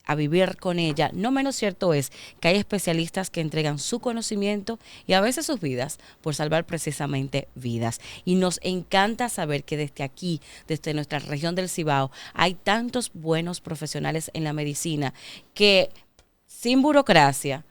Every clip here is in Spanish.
a vivir con ella. No menos cierto es que hay especialistas que entregan su conocimiento y a veces sus vidas por salvar precisamente vidas. Y nos encanta saber que desde aquí, desde nuestra región del Cibao, hay tantos buenos profesionales en la medicina que sin burocracia,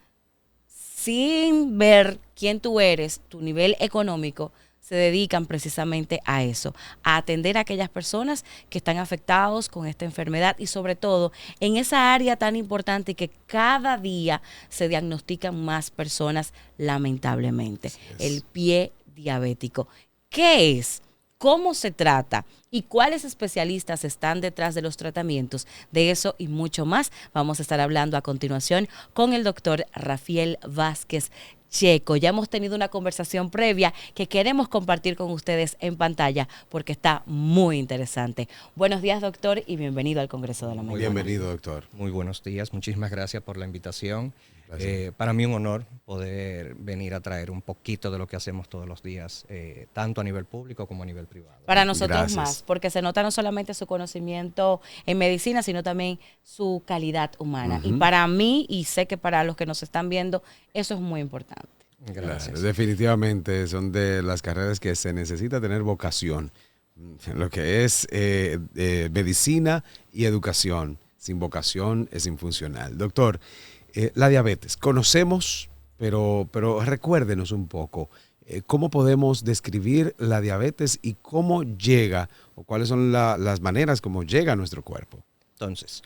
sin ver quién tú eres, tu nivel económico, se dedican precisamente a eso, a atender a aquellas personas que están afectados con esta enfermedad y sobre todo en esa área tan importante que cada día se diagnostican más personas lamentablemente, el pie diabético. ¿Qué es? ¿Cómo se trata? ¿Y cuáles especialistas están detrás de los tratamientos? De eso y mucho más vamos a estar hablando a continuación con el doctor Rafael Vázquez Checo. Ya hemos tenido una conversación previa que queremos compartir con ustedes en pantalla porque está muy interesante. Buenos días, doctor, y bienvenido al Congreso de la Mañana. Bienvenido, doctor. Muy buenos días, muchísimas gracias por la invitación. Para mí un honor poder venir a traer un poquito de lo que hacemos todos los días, tanto a nivel público como a nivel privado. Para nosotros más, porque se nota no solamente su conocimiento en medicina, sino también su calidad humana. Y para mí, y sé que para los que nos están viendo, eso es muy importante. Gracias. Claro, definitivamente son de las carreras que se necesita tener vocación. Lo que es medicina y educación. Sin vocación es infuncional. Doctor, la diabetes, conocemos, pero recuérdenos un poco, ¿cómo podemos describir la diabetes y cómo llega, o cuáles son las maneras como llega a nuestro cuerpo? Entonces,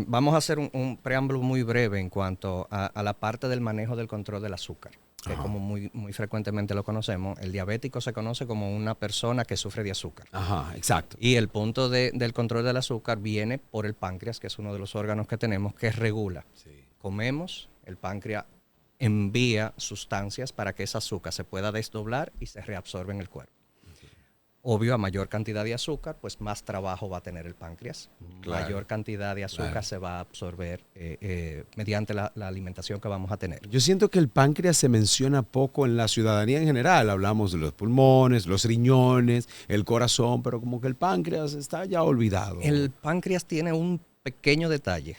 vamos a hacer un preámbulo muy breve en cuanto a la parte del manejo del control del azúcar, que como muy frecuentemente lo conocemos. El diabético se conoce como una persona que sufre de azúcar. Ajá, exacto. Y el punto del control del azúcar viene por el páncreas, que es uno de los órganos que tenemos que regula. Sí. Comemos, el páncreas envía sustancias para que ese azúcar se pueda desdoblar y se reabsorbe en el cuerpo. Obvio, a mayor cantidad de azúcar, pues más trabajo va a tener el páncreas. Claro. Mayor cantidad de azúcar se va a absorber mediante la alimentación que vamos a tener. Yo siento que el páncreas se menciona poco en la ciudadanía en general. Hablamos de los pulmones, los riñones, el corazón, pero como que el páncreas está ya olvidado. El páncreas tiene un pequeño detalle,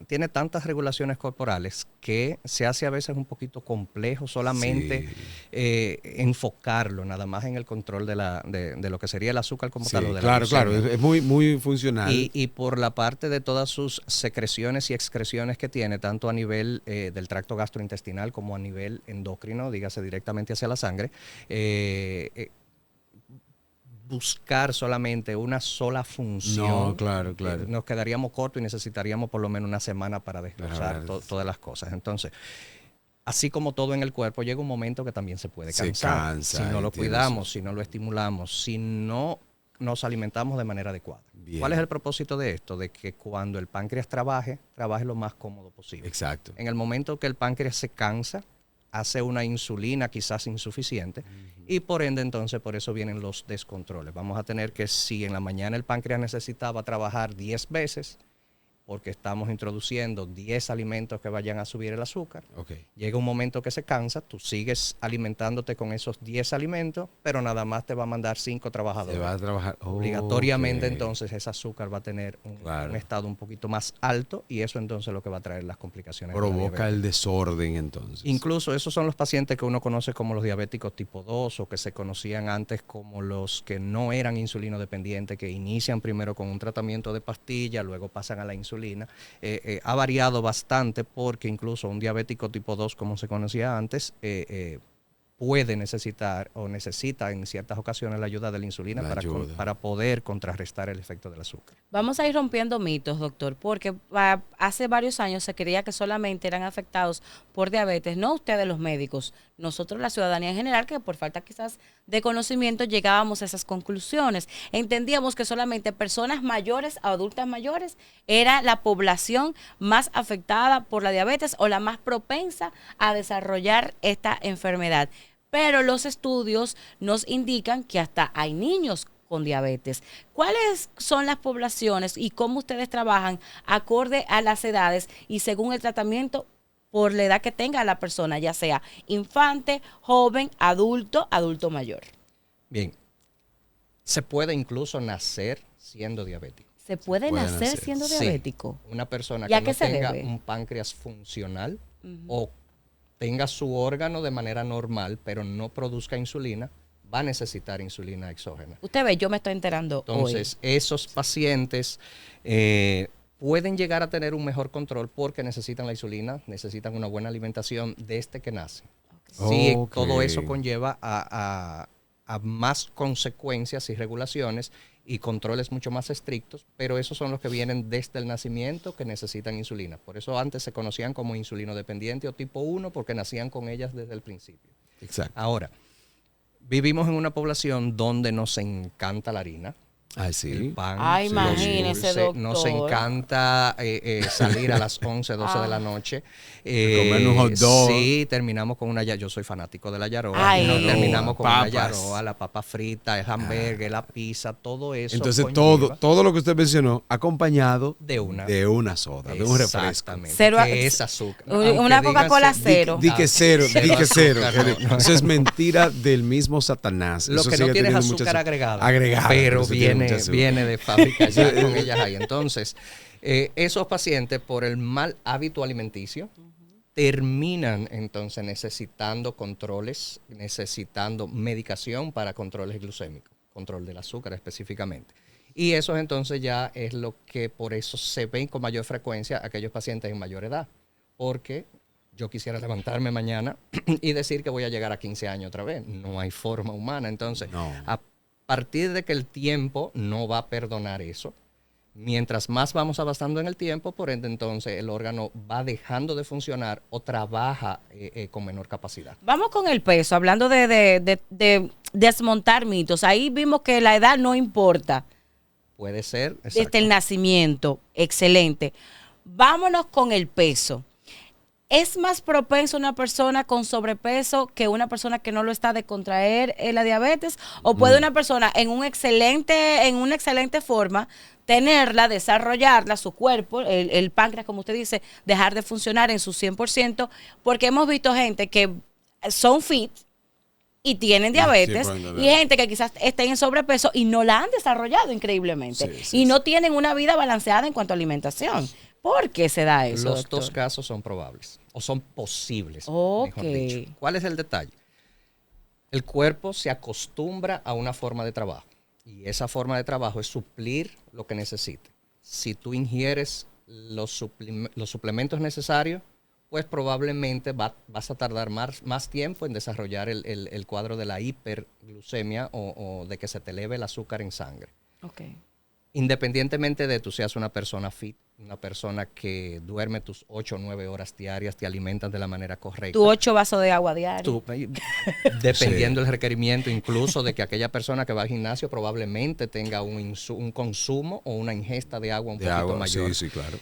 tiene tantas regulaciones corporales que se hace a veces un poquito complejo solamente enfocarlo nada más en el control de lo que sería el azúcar como tal. Claro, es muy funcional. Y por la parte de todas sus secreciones y excreciones que tiene, tanto a nivel del tracto gastrointestinal como a nivel endocrino, dígase directamente hacia la sangre, buscar solamente una sola función. No, claro. Nos quedaríamos cortos y necesitaríamos por lo menos una semana para desglosar todas las cosas. Entonces, así como todo en el cuerpo, llega un momento que también se puede cansar. Si no lo cuidamos, si no lo estimulamos, si no nos alimentamos de manera adecuada. Bien. ¿Cuál es el propósito de esto? De que cuando el páncreas trabaje lo más cómodo posible. Exacto. En el momento que el páncreas se cansa, hace una insulina quizás insuficiente y por ende entonces por eso vienen los descontroles. Vamos a tener que si en la mañana el páncreas necesitaba trabajar 10 veces porque estamos introduciendo 10 alimentos que vayan a subir el azúcar, llega un momento que se cansa, tú sigues alimentándote con esos 10 alimentos, pero nada más te va a mandar 5 trabajadores. Se va a trabajar. Obligatoriamente entonces ese azúcar va a tener un estado un poquito más alto y eso entonces es lo que va a traer las complicaciones. Provoca el desorden entonces. Incluso esos son los pacientes que uno conoce como los diabéticos tipo 2 o que se conocían antes como los que no eran insulino dependientes, que inician primero con un tratamiento de pastilla, luego pasan a la insulina. Ha variado bastante porque incluso un diabético tipo 2, como se conocía antes, puede necesitar o necesita en ciertas ocasiones la ayuda de la insulina para poder contrarrestar el efecto del azúcar. Vamos a ir rompiendo mitos, doctor, porque hace varios años se creía que solamente eran afectados por diabetes, no ustedes los médicos, nosotros la ciudadanía en general, que por falta quizás de conocimiento llegábamos a esas conclusiones. Entendíamos que solamente personas mayores, adultas mayores, era la población más afectada por la diabetes o la más propensa a desarrollar esta enfermedad. Pero los estudios nos indican que hasta hay niños con diabetes. ¿Cuáles son las poblaciones y cómo ustedes trabajan acorde a las edades y según el tratamiento por la edad que tenga la persona, ya sea infante, joven, adulto mayor? Bien, se puede incluso nacer siendo diabético. ¿Se puede puede nacer nacer. siendo Sí. diabético? Una persona ¿Y a que qué no se tenga debe? un páncreas funcional o tenga su órgano de manera normal, pero no produzca insulina, va a necesitar insulina exógena. Usted ve, yo me estoy enterando Entonces, esos pacientes pueden llegar a tener un mejor control porque necesitan la insulina, necesitan una buena alimentación desde que nacen. Sí, Ok. todo eso conlleva a más consecuencias y regulaciones y controles mucho más estrictos, pero esos son los que vienen desde el nacimiento que necesitan insulina. Por eso antes se conocían como insulinodependiente o tipo 1 porque nacían con ellas desde el principio. Exacto. Ahora, vivimos en una población donde nos encanta la harina, Ah, el sí. pan, Ay, los imagínese, dulces. Nos doctor. encanta salir a las 11, 12 de la Ah. noche. Comer un hot dog. Sí, terminamos con una yo soy fanático de la yaroa. Ay. Y nos Yaroa, terminamos con una papas. yaroa, la papa frita, el hamburgues, la pizza, todo eso. Entonces conlleva todo lo que usted mencionó acompañado de una soda, de un refresco. Exactamente. Cero que es azúcar. una Aunque Coca-Cola dígase- cero. Di que cero, di que cero. azúcar, no. Eso es mentira del mismo Satanás. Lo Eso que no sigue tiene es teniendo mucha azúcar agregada. Agregada. Pero eso tiene mucha viene, azúcar. viene de fábrica ya con ellas ahí. Entonces, esos pacientes por el mal hábito alimenticio terminan entonces necesitando controles, necesitando medicación para controles glucémicos, control del azúcar específicamente. Y eso entonces ya es lo que por eso se ven con mayor frecuencia aquellos pacientes en mayor edad. Porque yo quisiera levantarme mañana y decir que voy a llegar a 15 años otra vez. No hay forma humana. Entonces, No. a partir de que el tiempo no va a perdonar eso, mientras más vamos avanzando en el tiempo, por ende entonces el órgano va dejando de funcionar o trabaja con menor capacidad. Vamos con el peso, hablando de desmontar mitos. Ahí vimos que la edad no importa. Puede ser. Desde exacto. el nacimiento. Excelente. Vámonos con el peso. ¿Es más propenso una persona con sobrepeso que una persona que no lo está de contraer la diabetes? ¿O puede una persona en una excelente forma tenerla, desarrollarla, su cuerpo, el páncreas, como usted dice, dejar de funcionar en su 100%? Porque hemos visto gente que son fit y tienen diabetes, sí, pueden tener. y gente que quizás estén en sobrepeso y no la han desarrollado increíblemente. Sí, sí, y no tienen una vida balanceada en cuanto a alimentación. ¿Por qué se da eso, Los doctor? dos casos son probables o son posibles, Ok. mejor dicho. ¿Cuál es el detalle? El cuerpo se acostumbra a una forma de trabajo y esa forma de trabajo es suplir lo que necesite. Si tú ingieres los suplementos necesarios, pues probablemente vas a tardar más tiempo en desarrollar el cuadro de la hiperglucemia o de que se te eleve el azúcar en sangre. Okay. Independientemente de tú seas una persona fit, una persona que duerme tus 8 o 9 horas diarias, te alimentas de la manera correcta. Tu 8 vasos de agua diario. Dependiendo del requerimiento, incluso de que aquella persona que va al gimnasio probablemente tenga un consumo o una ingesta de agua un De poquito agua, mayor. sí, claro.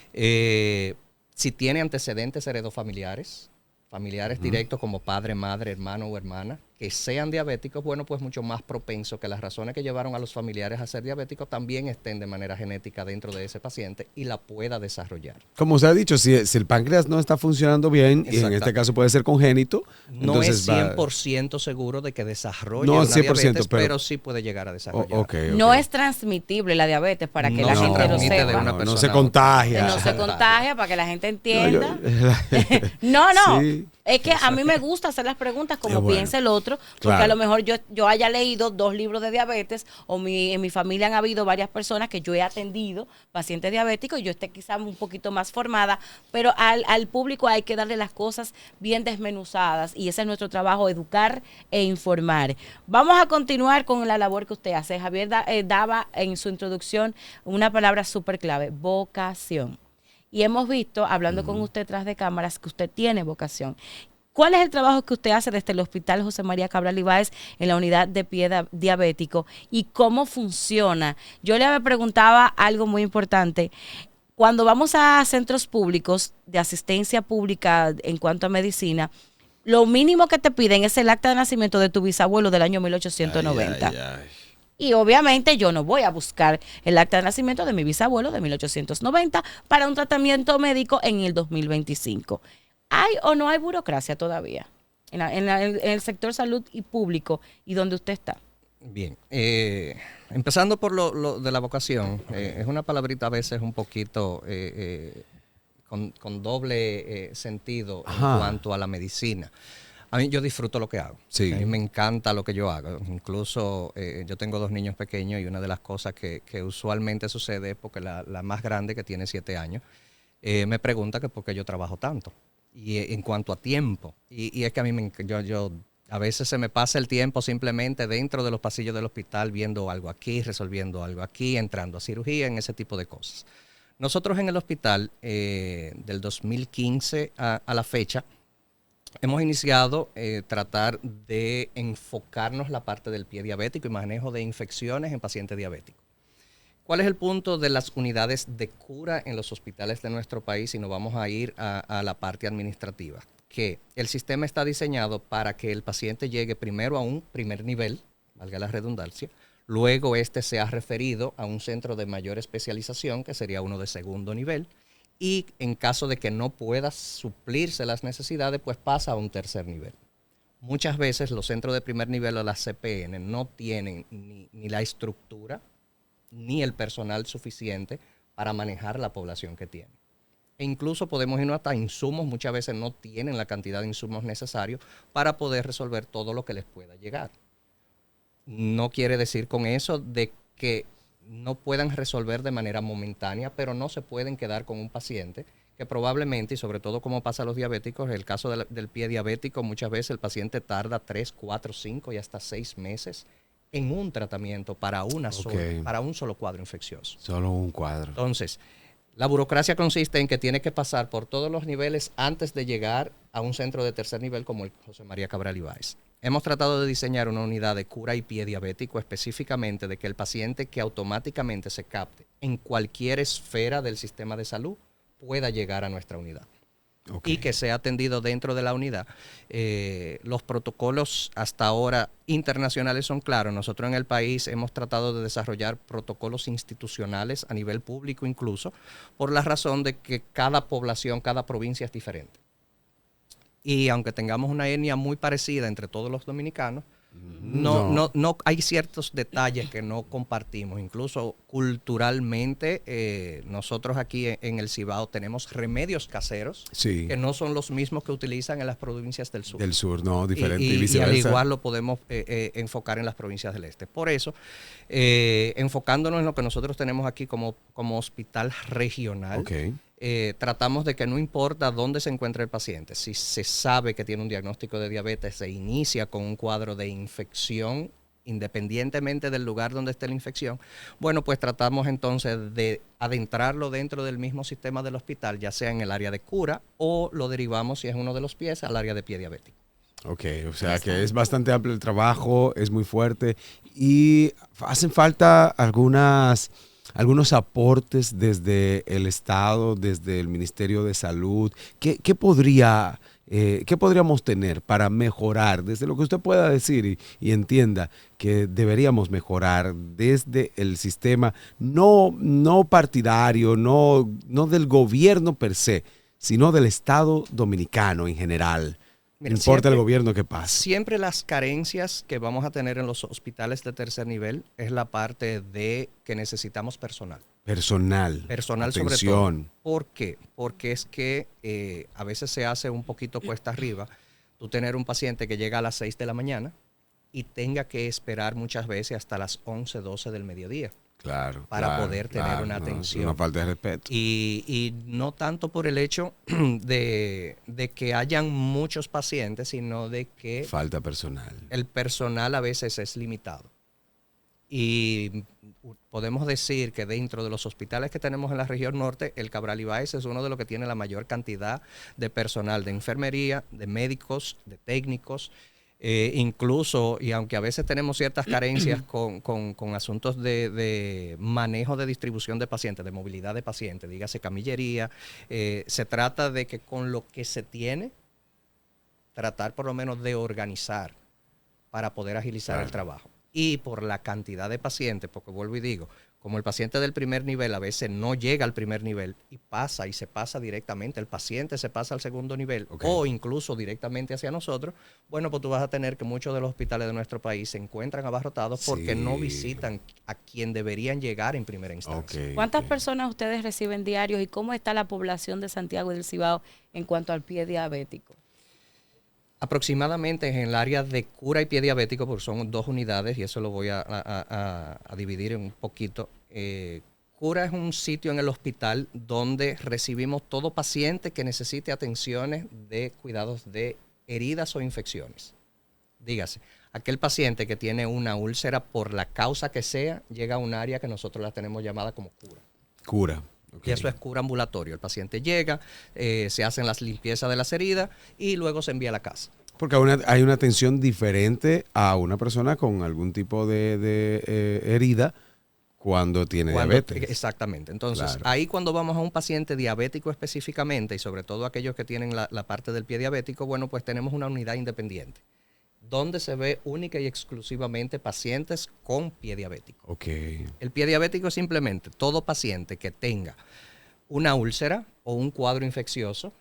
Si tiene antecedentes heredofamiliares, familiares directos como padre, madre, hermano o hermana, que sean diabéticos, bueno, pues mucho más propenso que las razones que llevaron a los familiares a ser diabéticos también estén de manera genética dentro de ese paciente y la pueda desarrollar. Como usted ha dicho, si el páncreas no está funcionando bien, y en Exacto. este caso puede ser congénito, No entonces es va- 100% seguro de que desarrolle No, una 100%, diabetes, pero- pero sí puede llegar a desarrollar. ok. No es transmitible la diabetes, para que No la se gente lo transmite de sepa. una no persona se a otra. contagia. Que no se contagia, para que la gente entienda. yo- No. Sí. Es que a mí me gusta hacer las preguntas como Es bueno. piensa el otro, porque Claro. a lo mejor yo haya leído 2 libros de diabetes, o en mi familia han habido varias personas que yo he atendido, pacientes diabéticos, y yo esté quizás un poquito más formada, pero al público hay que darle las cosas bien desmenuzadas, y ese es nuestro trabajo, educar e informar. Vamos a continuar con la labor que usted hace. Javier daba en su introducción una palabra súper clave: vocación. Y hemos visto, hablando con usted tras de cámaras, que usted tiene vocación. ¿Cuál es el trabajo que usted hace desde el Hospital José María Cabral Ibáez en la unidad de pie diabético y cómo funciona? Yo le preguntaba algo muy importante. Cuando vamos a centros públicos de asistencia pública en cuanto a medicina, lo mínimo que te piden es el acta de nacimiento de tu bisabuelo del año 1890. Ay, ay, ay. Y obviamente yo no voy a buscar el acta de nacimiento de mi bisabuelo de 1890 para un tratamiento médico en el 2025. ¿Hay o no hay burocracia todavía en el sector salud y público y donde usted está? Bien, empezando por lo de la vocación, es una palabrita a veces un poquito con doble sentido en Ajá. cuanto a la medicina. A mí yo disfruto lo que hago. Sí. A mí me encanta lo que yo hago. Incluso yo tengo 2 niños pequeños y una de las cosas que usualmente sucede es porque la más grande, que tiene 7 años, me pregunta que por qué yo trabajo tanto. Y en cuanto a tiempo. Y es que a mí yo a veces se me pasa el tiempo simplemente dentro de los pasillos del hospital viendo algo aquí, resolviendo algo aquí, entrando a cirugía, en ese tipo de cosas. Nosotros en el hospital, del 2015 a la fecha, hemos iniciado tratar de enfocarnos la parte del pie diabético y manejo de infecciones en pacientes diabéticos. ¿Cuál es el punto de las unidades de cura en los hospitales de nuestro país? Y nos vamos a ir a la parte administrativa. Que el sistema está diseñado para que el paciente llegue primero a un primer nivel, valga la redundancia, luego este sea referido a un centro de mayor especialización, que sería uno de segundo nivel, y en caso de que no pueda suplirse las necesidades, pues pasa a un tercer nivel. Muchas veces los centros de primer nivel o las CPN no tienen ni la estructura ni el personal suficiente para manejar la población que tienen. E incluso podemos irnos hasta insumos, muchas veces no tienen la cantidad de insumos necesarios para poder resolver todo lo que les pueda llegar. No quiere decir con eso de que no puedan resolver de manera momentánea, pero no se pueden quedar con un paciente que probablemente, y sobre todo como pasa a los diabéticos, el caso del pie diabético, muchas veces el paciente tarda 3, 4, 5 y hasta 6 meses en un tratamiento para para un solo cuadro infeccioso. Solo un cuadro. Entonces, la burocracia consiste en que tiene que pasar por todos los niveles antes de llegar a un centro de tercer nivel como el José María Cabral Ibáez. Hemos tratado de diseñar una unidad de cura y pie diabético específicamente de que el paciente que automáticamente se capte en cualquier esfera del sistema de salud pueda llegar a nuestra unidad. Okay. Y que sea atendido dentro de la unidad. Los protocolos hasta ahora internacionales son claros. Nosotros en el país hemos tratado de desarrollar protocolos institucionales a nivel público incluso, por la razón de que cada población, cada provincia es diferente. Y aunque tengamos una etnia muy parecida entre todos los dominicanos, no hay ciertos detalles que no compartimos. Incluso culturalmente, nosotros aquí en el Cibao tenemos remedios caseros que no son los mismos que utilizan en las provincias del sur. Del sur, no, diferente y Y viceversa. al igual lo podemos enfocar en las provincias del este. Por eso, enfocándonos en lo que nosotros tenemos aquí como hospital regional, tratamos de que no importa dónde se encuentre el paciente, si se sabe que tiene un diagnóstico de diabetes, se inicia con un cuadro de infección, independientemente del lugar donde esté la infección, bueno, pues tratamos entonces de adentrarlo dentro del mismo sistema del hospital, ya sea en el área de cura o lo derivamos, si es uno de los pies, al área de pie diabético. Ok, o sea que es bastante amplio el trabajo, es muy fuerte y hacen falta algunos aportes desde el Estado, desde el Ministerio de Salud. ¿Qué podríamos tener para mejorar, desde lo que usted pueda decir y entienda que deberíamos mejorar desde el sistema, no partidario, no del gobierno per se, sino del Estado dominicano en general? No importa el gobierno que pase. Siempre las carencias que vamos a tener en los hospitales de tercer nivel es la parte de que necesitamos personal. Personal atención. Sobre todo. ¿Por qué? Porque es que a veces se hace un poquito cuesta arriba tú tener un paciente que llega a las 6 de la mañana y tenga que esperar muchas veces hasta las 11, 12 del mediodía. Para poder tener una atención. Es una falta de respeto. Y no tanto por el hecho de que hayan muchos pacientes, sino de que falta personal. El personal a veces es limitado. Y podemos decir que dentro de los hospitales que tenemos en la región norte, el Cabral Ibáez es uno de los que tiene la mayor cantidad de personal de enfermería, de médicos, de técnicos. Incluso, y aunque a veces tenemos ciertas carencias con asuntos de manejo de distribución de pacientes, de movilidad de pacientes, dígase camillería, se trata de que con lo que se tiene, tratar por lo menos de organizar para poder agilizar el trabajo. Y por la cantidad de pacientes, porque vuelvo y digo, Como el paciente del primer nivel a veces no llega al primer nivel y se pasa directamente, el paciente se pasa al segundo nivel o incluso directamente hacia nosotros, bueno, pues tú vas a tener que muchos de los hospitales de nuestro país se encuentran abarrotados porque no visitan a quien deberían llegar en primera instancia. ¿Cuántas personas ustedes reciben diarios y cómo está la población de Santiago del Cibao en cuanto al pie diabético? Aproximadamente en el área de cura y pie diabético, porque son 2 unidades y eso lo voy a dividir en un poquito. Cura es un sitio en el hospital donde recibimos todo paciente que necesite atenciones de cuidados de heridas o infecciones. Dígase, aquel paciente que tiene una úlcera por la causa que sea, llega a un área que nosotros la tenemos llamada como cura. Cura. Y eso es cura ambulatorio. El paciente llega, se hacen las limpiezas de las heridas y luego se envía a la casa. Porque hay una atención diferente a una persona con algún tipo de herida cuando tiene diabetes. Exactamente. Entonces, ahí cuando vamos a un paciente diabético específicamente, y sobre todo aquellos que tienen la parte del pie diabético, bueno, pues tenemos una unidad independiente, donde se ve única y exclusivamente pacientes con pie diabético. El pie diabético es simplemente todo paciente que tenga una úlcera o un cuadro infeccioso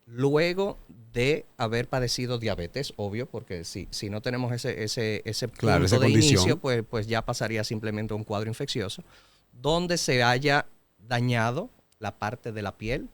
luego de haber padecido diabetes, obvio, porque si no tenemos ese punto de inicio, pues ya pasaría simplemente a un cuadro infeccioso, donde se haya dañado la parte de la piel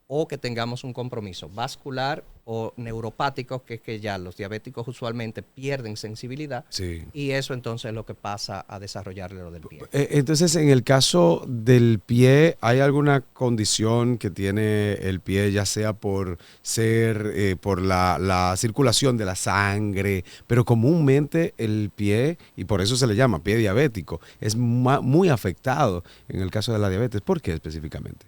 o que tengamos un compromiso vascular o neuropático, que es que ya los diabéticos usualmente pierden sensibilidad, y eso entonces es lo que pasa a desarrollarle lo del pie. Entonces, en el caso del pie, ¿hay alguna condición que tiene el pie, ya sea por ser, por la circulación de la sangre, pero comúnmente el pie, y por eso se le llama pie diabético, es muy afectado en el caso de la diabetes? ¿Por qué específicamente?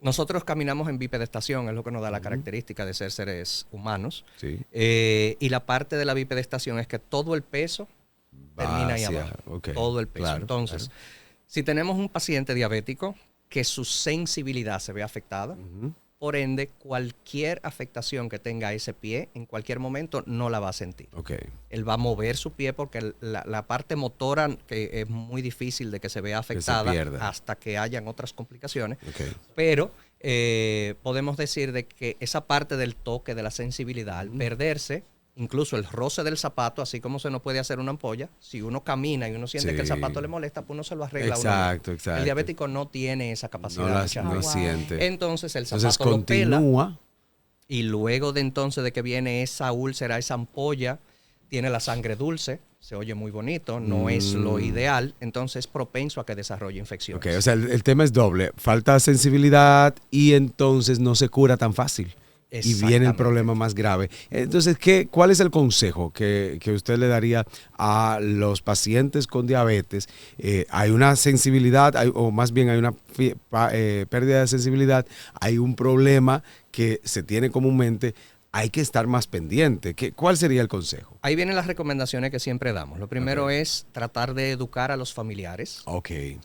Nosotros caminamos en bipedestación, es lo que nos da la característica de ser seres humanos. Y la parte de la bipedestación es que todo el peso termina ahí abajo. Todo el peso. Entonces, si tenemos un paciente diabético que su sensibilidad se ve afectada, por ende, cualquier afectación que tenga ese pie, en cualquier momento no la va a sentir. Él va a mover su pie porque la parte motora, que es muy difícil de que se vea afectada hasta que hayan otras complicaciones. Pero podemos decir de que esa parte del toque, de la sensibilidad, al perderse, incluso el roce del zapato, así como se nos puede hacer una ampolla, si uno camina y uno siente que el zapato le molesta, pues uno se lo arregla. Exacto. El diabético no tiene esa capacidad. No siente. Entonces el zapato lo pela, y luego de que viene esa úlcera, esa ampolla, tiene la sangre dulce, se oye muy bonito, no es lo ideal, entonces es propenso a que desarrolle infecciones. O sea, el tema es doble, falta sensibilidad y entonces no se cura tan fácil. Y viene el problema más grave. Entonces, ¿cuál es el consejo que usted le daría a los pacientes con diabetes? Hay una sensibilidad, o más bien hay una pérdida de sensibilidad, hay un problema que se tiene comúnmente, hay que estar más pendiente. ¿Cuál sería el consejo? Ahí vienen las recomendaciones que siempre damos. Lo primero es tratar de educar a los familiares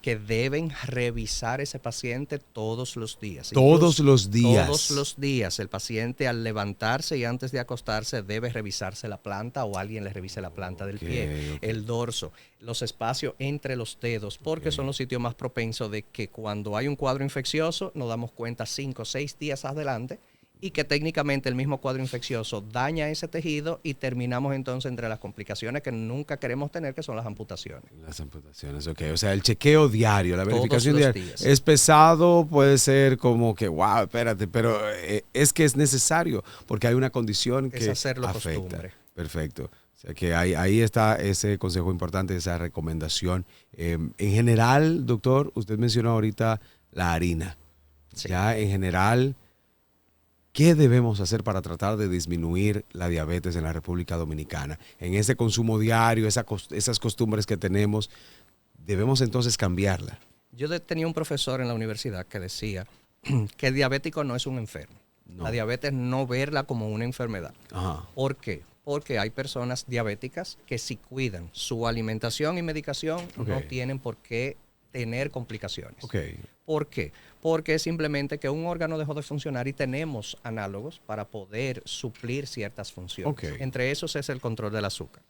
que deben revisar ese paciente todos los días. Todos los días. Todos los días. El paciente al levantarse y antes de acostarse debe revisarse la planta o alguien le revise la planta del pie, el dorso, los espacios entre los dedos, porque son los sitios más propensos de que cuando hay un cuadro infeccioso nos damos cuenta 5 o 6 días adelante, y que técnicamente el mismo cuadro infeccioso daña ese tejido y terminamos entonces entre las complicaciones que nunca queremos tener, que son las amputaciones. Las amputaciones, o sea, el chequeo diario, la verificación diaria. Es pesado, puede ser como que, wow, espérate, pero es que es necesario porque hay una condición que hacerlo afecta. Costumbre. Perfecto. O sea que ahí está ese consejo importante, esa recomendación. En general, doctor, usted mencionó ahorita la harina. Ya en general, ¿qué debemos hacer para tratar de disminuir la diabetes en la República Dominicana? En ese consumo diario, esas costumbres que tenemos, ¿debemos entonces cambiarla? Yo tenía un profesor en la universidad que decía que el diabético no es un enfermo. La diabetes no verla como una enfermedad. ¿Por qué? Porque hay personas diabéticas que si cuidan su alimentación y medicación no tienen por qué tener complicaciones. ¿Por qué? Porque es simplemente que un órgano dejó de funcionar y tenemos análogos para poder suplir ciertas funciones. Entre esos es el control del azúcar.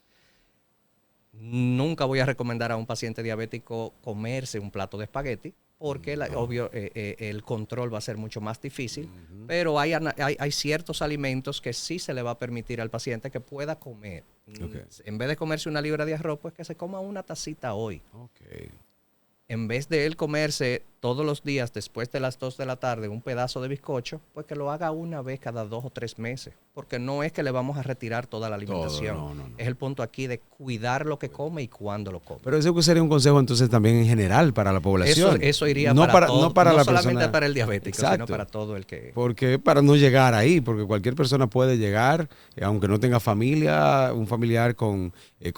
Nunca voy a recomendar a un paciente diabético comerse un plato de espagueti, porque obvio el control va a ser mucho más difícil, pero hay ciertos alimentos que sí se le va a permitir al paciente que pueda comer. Okay. En vez de comerse una libra de arroz, pues que se coma una tacita hoy. Okay. En vez de él comerse todos los días después de las 2 de la tarde un pedazo de bizcocho, pues que lo haga una vez cada 2 o 3 meses. Porque no es que le vamos a retirar toda la alimentación. No. Es el punto aquí de cuidar lo que come y cuándo lo come. Pero eso sería un consejo entonces también en general para la población. Eso iría no para todo, no para no la solamente persona, para el diabético, exacto, sino para todo el que... Porque para no llegar ahí, porque cualquier persona puede llegar, aunque no tenga familia, un familiar con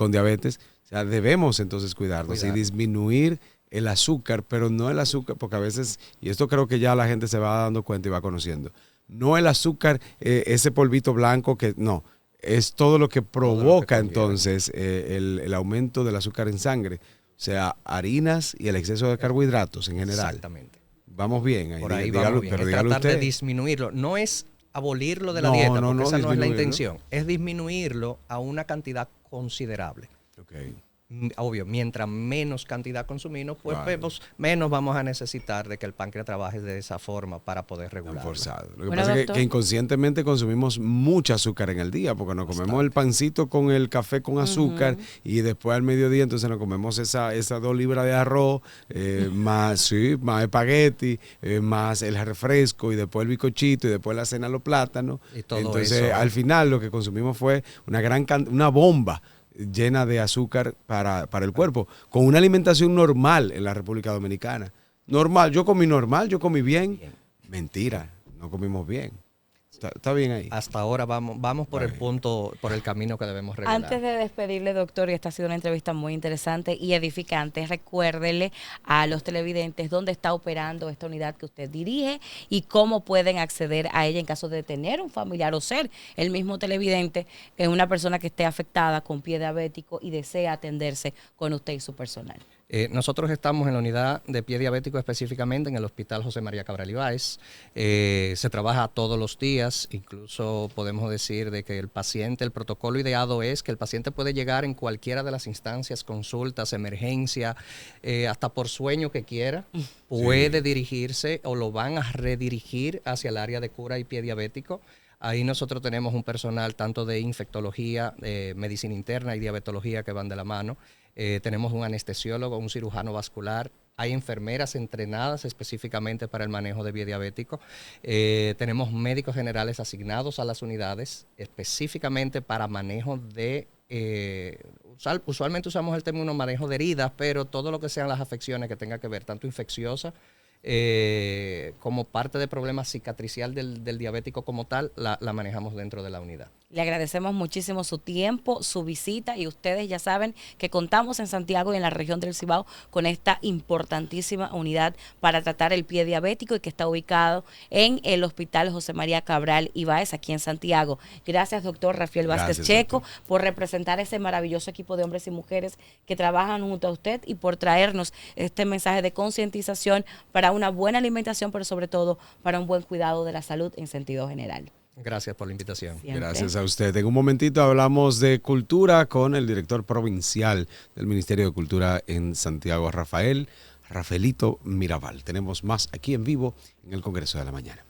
diabetes. O sea, debemos entonces cuidarnos y disminuir el azúcar, pero no el azúcar, porque a veces, y esto creo que ya la gente se va dando cuenta y va conociendo, no el azúcar, ese polvito blanco que, no, es todo lo que provoca entonces el aumento del azúcar en sangre, o sea, harinas y el exceso de carbohidratos en general. Exactamente. Vamos bien. Por ahí vamos bien. Pero es tratar de disminuirlo. No es abolirlo de la dieta, porque esa no es la intención. Es disminuirlo a una cantidad considerable. Okay. Obvio, mientras menos cantidad consumimos, pues menos vamos a necesitar de que el páncreas trabaje de esa forma para poder regularlo. Forzado. Lo que pasa es que inconscientemente consumimos mucho azúcar en el día, porque nos comemos el pancito con el café con azúcar y después al mediodía entonces nos comemos esa 2 libras de arroz, más espagueti, más el refresco y después el bizcochito y después la cena los plátanos. Y todo entonces eso, al final lo que consumimos fue una bomba llena de azúcar para el cuerpo, con una alimentación normal en la República Dominicana. Normal, yo comí bien. Mentira, no comimos bien. Está bien ahí. Hasta ahora vamos por el punto, por el camino que debemos regular. Antes de despedirle, doctor, y esta ha sido una entrevista muy interesante y edificante, recuérdele a los televidentes dónde está operando esta unidad que usted dirige y cómo pueden acceder a ella en caso de tener un familiar o ser el mismo televidente, una persona que esté afectada con pie diabético y desea atenderse con usted y su personal. Nosotros estamos en la unidad de pie diabético, específicamente en el Hospital José María Cabral Ibáez. Se trabaja todos los días, incluso podemos decir de que el protocolo ideado es que el paciente puede llegar en cualquiera de las instancias, consultas, emergencia, hasta por sueño que quiera, puede dirigirse o lo van a redirigir hacia el área de cura y pie diabético. Ahí nosotros tenemos un personal tanto de infectología, medicina interna y diabetología que van de la mano. Tenemos un anestesiólogo, un cirujano vascular, hay enfermeras entrenadas específicamente para el manejo de pie diabético. Tenemos médicos generales asignados a las unidades específicamente para manejo de... usualmente usamos el término manejo de heridas, pero todo lo que sean las afecciones que tenga que ver, tanto infecciosas, como parte del problema cicatricial del diabético como tal, la manejamos dentro de la unidad. Le agradecemos muchísimo su tiempo, su visita, y ustedes ya saben que contamos en Santiago y en la región del Cibao con esta importantísima unidad para tratar el pie diabético y que está ubicado en el Hospital José María Cabral Ibáez, aquí en Santiago. Gracias, doctor Rafael Vázquez Checo, doctor, por representar ese maravilloso equipo de hombres y mujeres que trabajan junto a usted y por traernos este mensaje de concientización para una buena alimentación, pero sobre todo para un buen cuidado de la salud en sentido general. Gracias por la invitación. Siempre. Gracias a usted. En un momentito hablamos de cultura con el director provincial del Ministerio de Cultura en Santiago, Rafaelito Mirabal. Tenemos más aquí en vivo en el Congreso de la Mañana.